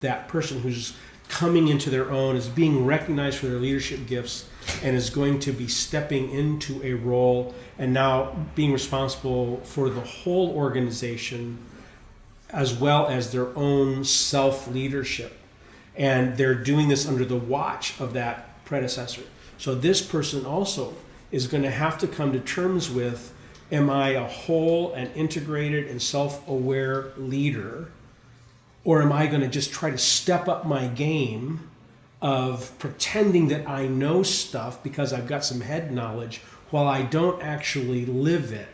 that person who's coming into their own, is being recognized for their leadership gifts, and is going to be stepping into a role and now being responsible for the whole organization as well as their own self-leadership. And they're doing this under the watch of that predecessor. So this person also is going to have to come to terms with, am I a whole and integrated and self-aware leader? Or am I going to just try to step up my game of pretending that I know stuff because I've got some head knowledge while I don't actually live it?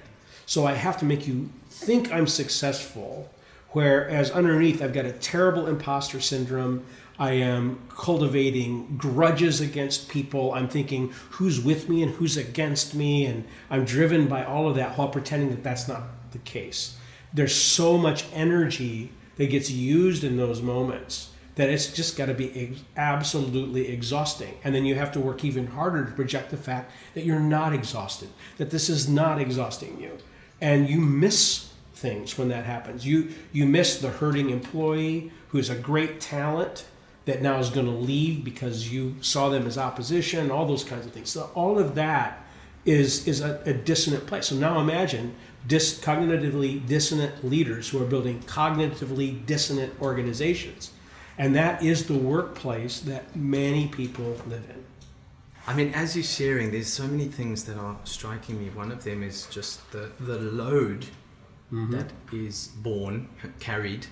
So I have to make you think I'm successful, whereas underneath I've got a terrible imposter syndrome. I am cultivating grudges against people. I'm thinking who's with me and who's against me, and I'm driven by all of that while pretending that that's not the case. There's so much energy that gets used in those moments that it's just got to be absolutely exhausting. And then you have to work even harder to project the fact that you're not exhausted, that this is not exhausting you. And you miss things when that happens. You miss the hurting employee who's a great talent that now is going to leave because you saw them as opposition, all those kinds of things. So all of that is a dissonant place. So now imagine cognitively dissonant leaders who are building cognitively dissonant organizations. And that is the workplace that many people live in. I mean, as you're sharing, there's so many things that are striking me. One of them is just the load that is carried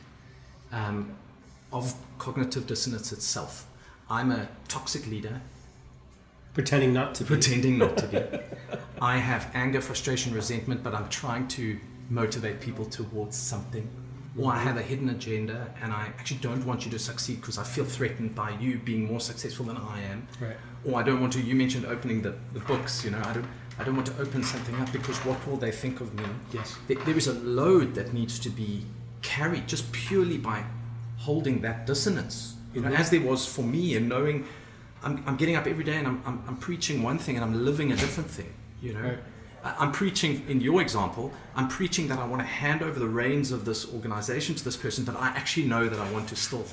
of cognitive dissonance itself. I'm a toxic leader. Pretending not to be. I have anger, frustration, resentment, but I'm trying to motivate people towards something. Or I have a hidden agenda and I actually don't want you to succeed because I feel threatened by you being more successful than I am. Right. Or I don't want to, you mentioned opening the books, I don't want to open something up because what will they think of me? Yes. There is a load that needs to be carried just purely by holding that dissonance. As there was for me, and knowing I'm getting up every day and I'm preaching one thing and I'm living a different thing. Right. I'm preaching, in your example, I'm preaching that I want to hand over the reins of this organization to this person, but I actually know that I want to still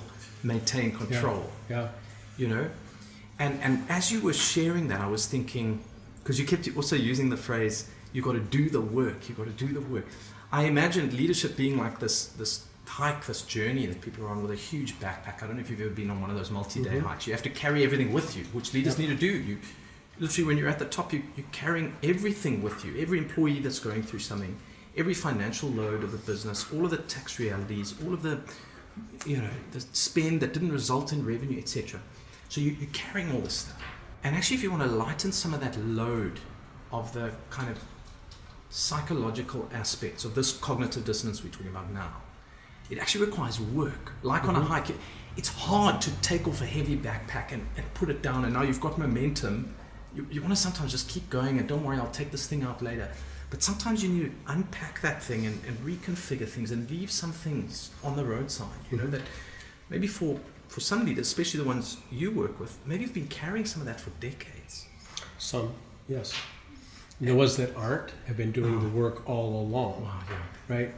maintain control. Yeah. And as you were sharing that, I was thinking, because you kept also using the phrase, you got to do the work. I imagined leadership being like this hike, this journey that people are on with a huge backpack. I don't know if you've ever been on one of those multi-day hikes. You have to carry everything with you, which leaders need to do. You literally, when you're at the top, you're carrying everything with you. Every employee that's going through something, every financial load of the business, all of the tax realities, all of the the spend that didn't result in revenue, etc. So you're carrying all this stuff. And actually, if you want to lighten some of that load of the kind of psychological aspects of this cognitive dissonance we're talking about now, it actually requires work. Like on a hike, it's hard to take off a heavy backpack and put it down, and now you've got momentum. You want to sometimes just keep going and don't worry, I'll take this thing out later. But sometimes you need to unpack that thing and reconfigure things and leave some things on the roadside, that maybe for some leaders, especially the ones you work with, maybe you've been carrying some of that for decades. Some, yes. The ones that aren't have been doing the work all along. Wow, yeah. Right?